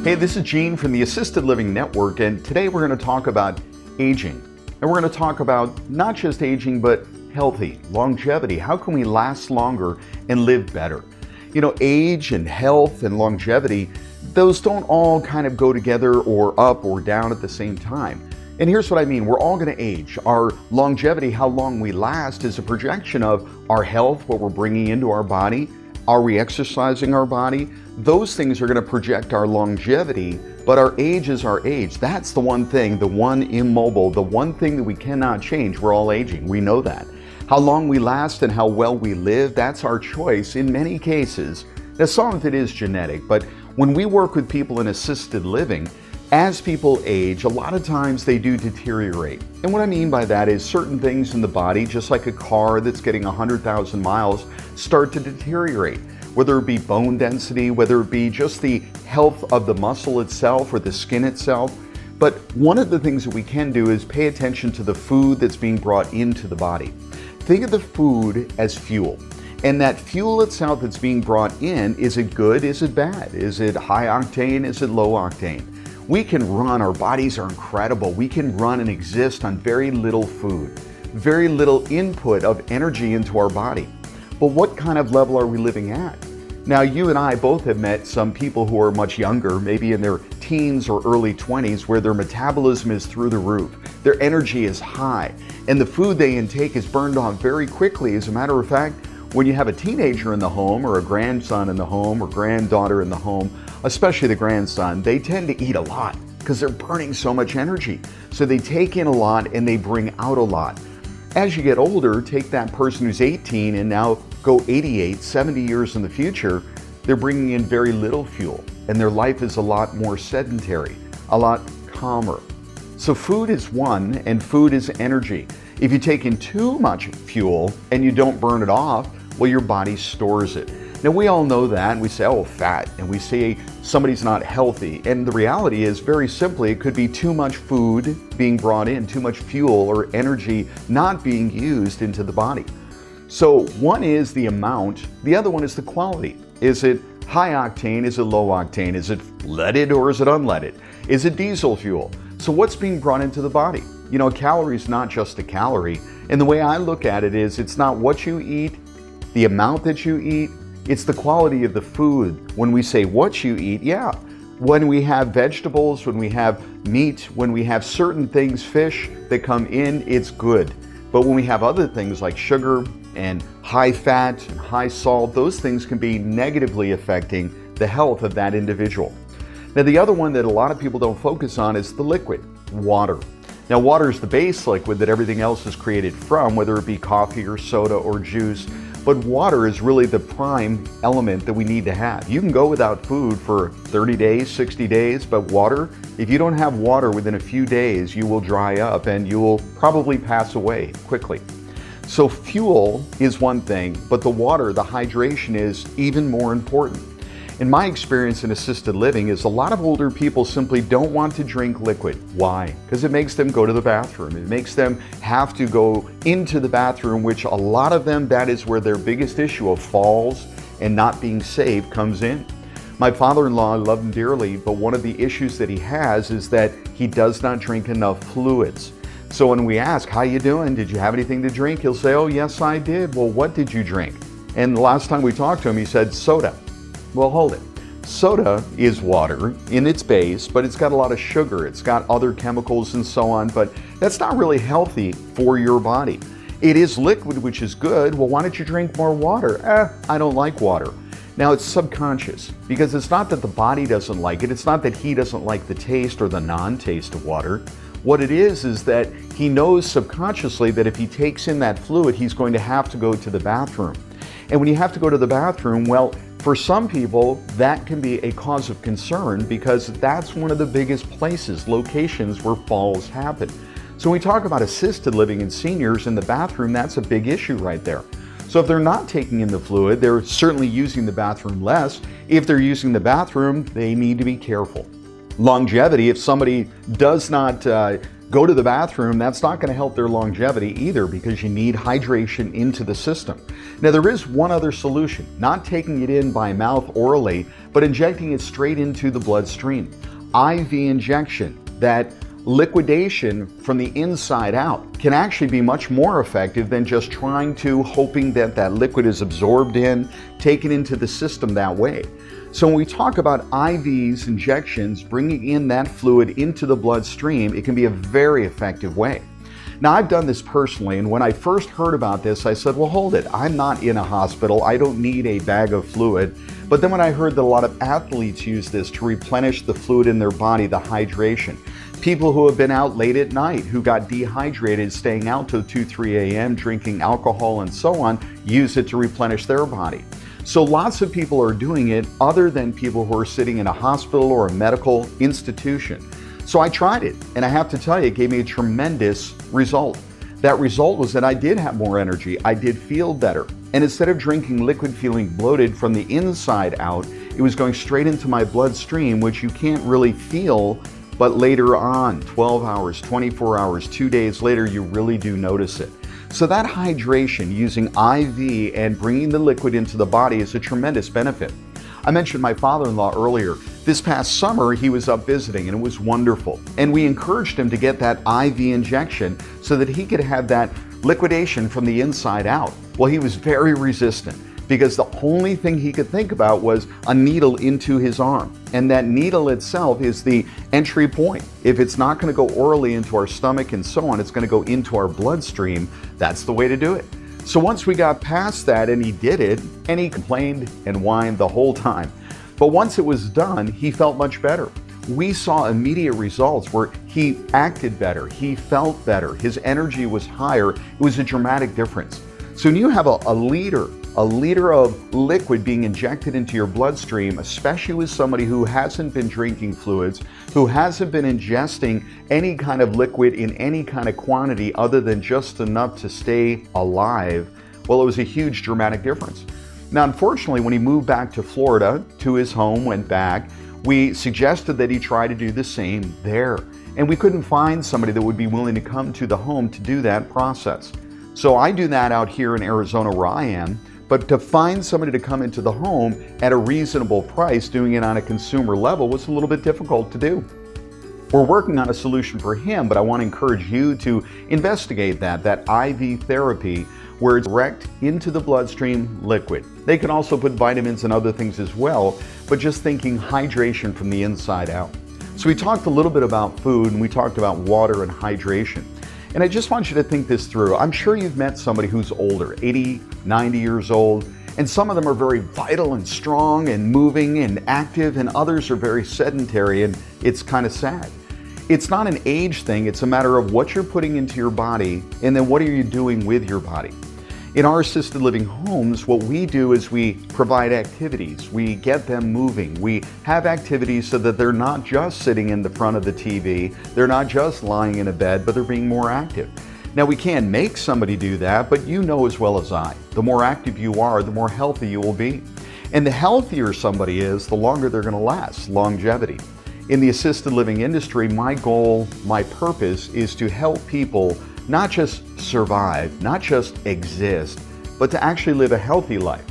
Hey, this is Gene from the Assisted Living Network, and today we're going to talk about aging. And we're going to talk about not just aging, but healthy, longevity. How can we last longer and live better? You know, age and health and longevity, those don't all kind of go together or up or down at the same time. And here's what I mean. We're all going to age. Our longevity, how long we last, is a projection of our health, what we're bringing into our body. Are we exercising our body? Those things are going to project our longevity, but our age is our age. That's the one thing, the one immobile, the one thing that we cannot change. We're all aging. We know that. How long we last and how well we live, that's our choice in many cases. Now, some of it is genetic, but when we work with people in assisted living, as people age, a lot of times they do deteriorate. And what I mean by that is certain things in the body, just like a car that's getting 100,000 miles, start to deteriorate. Whether it be bone density, whether it be just the health of the muscle itself or the skin itself. But one of the things that we can do is pay attention to the food that's being brought into the body. Think of the food as fuel. And that fuel itself that's being brought in, is it good? Is it bad? Is it high octane? Is it low octane? We can run, our bodies are incredible. We can run and exist on very little food, very little input of energy into our body. But what kind of level are we living at? Now, you and I both have met some people who are much younger, maybe in their teens or early 20s, where their metabolism is through the roof. Their energy is high, and the food they intake is burned off very quickly. As a matter of fact, when you have a teenager in the home or a grandson in the home or granddaughter in the home, especially the grandson, they tend to eat a lot because they're burning so much energy. So they take in a lot and they bring out a lot. As you get older, take that person who's 18 and now go 88, 70 years in the future, they're bringing in very little fuel and their life is a lot more sedentary, a lot calmer. So food is one and food is energy. If you take in too much fuel and you don't burn it off, well, your body stores it. Now, we all know that, and we say, oh, fat, and we say somebody's not healthy. And the reality is, very simply, it could be too much food being brought in, too much fuel or energy not being used into the body. So one is the amount, the other one is the quality. Is it high octane? Is it low octane? Is it leaded or is it unleaded? Is it diesel fuel? So what's being brought into the body? You know, a calorie is not just a calorie. And the way I look at it is, it's not what you eat, the amount that you eat, it's the quality of the food. When we say what you eat, yeah. When we have vegetables, when we have meat, when we have certain things, fish that come in, it's good. But when we have other things like sugar and high fat and high salt, those things can be negatively affecting the health of that individual. Now, the other one that a lot of people don't focus on is the liquid, water. Now, water is the base liquid that everything else is created from, whether it be coffee or soda or juice. But water is really the prime element that we need to have. You can go without food for 30 days, 60 days, but water, if you don't have water within a few days, you will dry up and you will probably pass away quickly. So fuel is one thing, but the water, the hydration is even more important. In my experience in assisted living is a lot of older people simply don't want to drink liquid. Why? Because it makes them go to the bathroom. It makes them have to go into the bathroom, which a lot of them, that is where their biggest issue of falls and not being safe comes in. My father-in-law, I love him dearly, but one of the issues that he has is that he does not drink enough fluids. So when we ask, how you doing? Did you have anything to drink? He'll say, oh, yes, I did. Well, what did you drink? And the last time we talked to him, he said soda. Well, hold it. Soda is water in its base, but it's got a lot of sugar. It's got other chemicals and so on, but that's not really healthy for your body. It is liquid, which is good. Well, why don't you drink more water? I don't like water. Now, it's subconscious because it's not that the body doesn't like it. It's not that he doesn't like the taste or the non-taste of water. What it is that he knows subconsciously that if he takes in that fluid, he's going to have to go to the bathroom. And when you have to go to the bathroom, well, for some people, that can be a cause of concern because that's one of the biggest places, locations where falls happen. So when we talk about assisted living and seniors in the bathroom, that's a big issue right there. So if they're not taking in the fluid, they're certainly using the bathroom less. If they're using the bathroom, they need to be careful. Longevity, if somebody does not go to the bathroom, that's not going to help their longevity either, because you need hydration into the system. Now, there is one other solution, not taking it in by mouth orally, but injecting it straight into the bloodstream. IV injection, that liquidation from the inside out, can actually be much more effective than just hoping that that liquid is absorbed in, taken into the system that way. So when we talk about IVs, injections, bringing in that fluid into the bloodstream, it can be a very effective way. Now, I've done this personally, and when I first heard about this, I said, well, hold it. I'm not in a hospital. I don't need a bag of fluid. But then when I heard that a lot of athletes use this to replenish the fluid in their body, the hydration, people who have been out late at night, who got dehydrated, staying out till 2, 3 a.m., drinking alcohol and so on, use it to replenish their body. So lots of people are doing it other than people who are sitting in a hospital or a medical institution. So I tried it, and I have to tell you, it gave me a tremendous result. That result was that I did have more energy, I did feel better. And instead of drinking liquid feeling bloated from the inside out, it was going straight into my bloodstream, which you can't really feel, but later on, 12 hours, 24 hours, 2 days later, you really do notice it. So that hydration using IV and bringing the liquid into the body is a tremendous benefit. I mentioned my father-in-law earlier. This past summer, he was up visiting, and it was wonderful. And we encouraged him to get that IV injection so that he could have that liquidation from the inside out. Well, he was very resistant, because the only thing he could think about was a needle into his arm. And that needle itself is the entry point. If it's not going to go orally into our stomach and so on, it's going to go into our bloodstream. That's the way to do it. So once we got past that and he did it, and he complained and whined the whole time. But once it was done, he felt much better. We saw immediate results where he acted better, he felt better, his energy was higher. It was a dramatic difference. So when you have a liter of liquid being injected into your bloodstream, especially with somebody who hasn't been drinking fluids, who hasn't been ingesting any kind of liquid in any kind of quantity other than just enough to stay alive, well, it was a huge dramatic difference. Now, unfortunately, when he moved back to Florida, to his home, went back, we suggested that he try to do the same there. And we couldn't find somebody that would be willing to come to the home to do that process. So I do that out here in Arizona where I am, but to find somebody to come into the home at a reasonable price, doing it on a consumer level, was a little bit difficult to do. We're working on a solution for him, but I want to encourage you to investigate that IV therapy, where it's direct into the bloodstream liquid. They can also put vitamins and other things as well, but just thinking hydration from the inside out. So we talked a little bit about food, and we talked about water and hydration. And I just want you to think this through. I'm sure you've met somebody who's older, 80, 90 years old, and some of them are very vital and strong and moving and active, and others are very sedentary, and it's kind of sad. It's not an age thing, it's a matter of what you're putting into your body, and then what are you doing with your body. In our assisted living homes, what we do is we provide activities. We get them moving. We have activities so that they're not just sitting in the front of the TV, they're not just lying in a bed, but they're being more active. Now, we can't make somebody do that, but you know as well as I, the more active you are, the more healthy you will be. And the healthier somebody is, the longer they're going to last, longevity. In the assisted living industry, my goal, my purpose is to help people not just survive, not just exist, but to actually live a healthy life.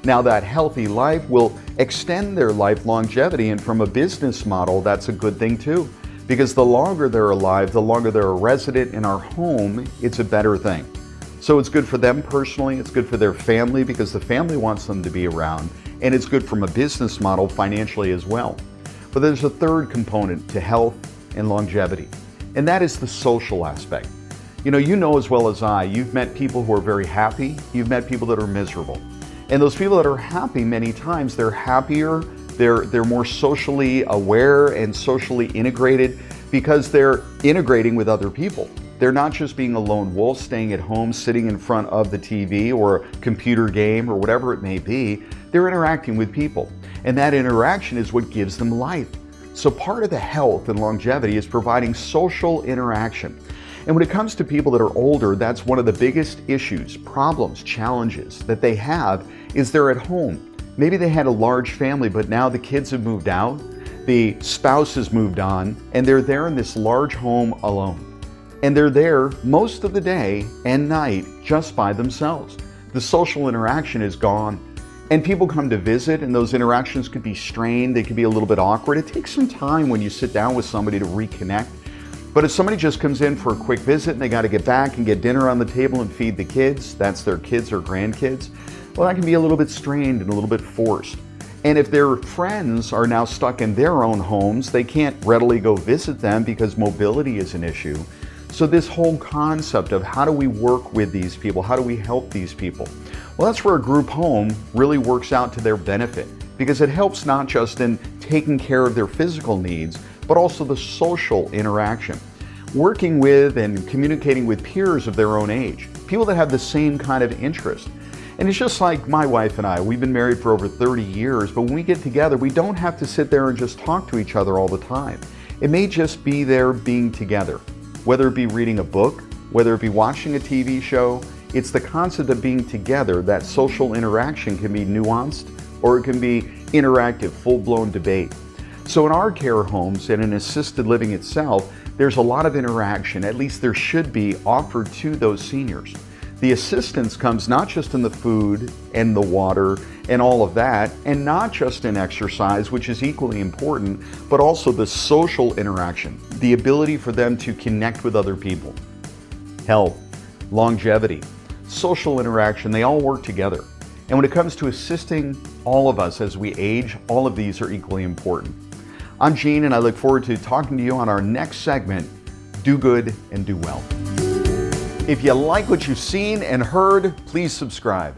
Now, that healthy life will extend their life longevity, and from a business model, that's a good thing too. Because the longer they're alive, the longer they're a resident in our home, it's a better thing. So it's good for them personally, it's good for their family because the family wants them to be around, and it's good from a business model financially as well. But there's a third component to health and longevity, and that is the social aspect. You know as well as I, you've met people who are very happy, you've met people that are miserable. And those people that are happy, many times they're happier, they're more socially aware and socially integrated because they're integrating with other people. They're not just being a lone wolf, staying at home, sitting in front of the TV or a computer game or whatever it may be. They're interacting with people. And that interaction is what gives them life. So part of the health and longevity is providing social interaction. And when it comes to people that are older, that's one of the biggest issues, problems, challenges that they have is they're at home. Maybe they had a large family, but now the kids have moved out, the spouse has moved on, and they're there in this large home alone. and they're there most of the day and night just by themselves. The social interaction is gone. And people come to visit, and those interactions could be strained, they could be a little bit awkward. It takes some time when you sit down with somebody to reconnect. But if somebody just comes in for a quick visit and they got to get back and get dinner on the table and feed the kids, that's their kids or grandkids, well, that can be a little bit strained and a little bit forced. And if their friends are now stuck in their own homes, they can't readily go visit them because mobility is an issue. So this whole concept of how do we work with these people, how do we help these people? Well, that's where a group home really works out to their benefit, because it helps not just in taking care of their physical needs, but also the social interaction. Working with and communicating with peers of their own age, people that have the same kind of interest. And it's just like my wife and I, we've been married for over 30 years, but when we get together, we don't have to sit there and just talk to each other all the time. It may just be there being together, whether it be reading a book, whether it be watching a TV show. It's the concept of being together. That social interaction can be nuanced, or it can be interactive, full-blown debate. So in our care homes and in assisted living itself, there's a lot of interaction, at least there should be, offered to those seniors. The assistance comes not just in the food and the water and all of that, and not just in exercise, which is equally important, but also the social interaction, the ability for them to connect with other people. Health, longevity, social interaction, they all work together. And when it comes to assisting all of us as we age, all of these are equally important. I'm Gene, and I look forward to talking to you on our next segment, Do Good and Do Well. If you like what you've seen and heard, please subscribe.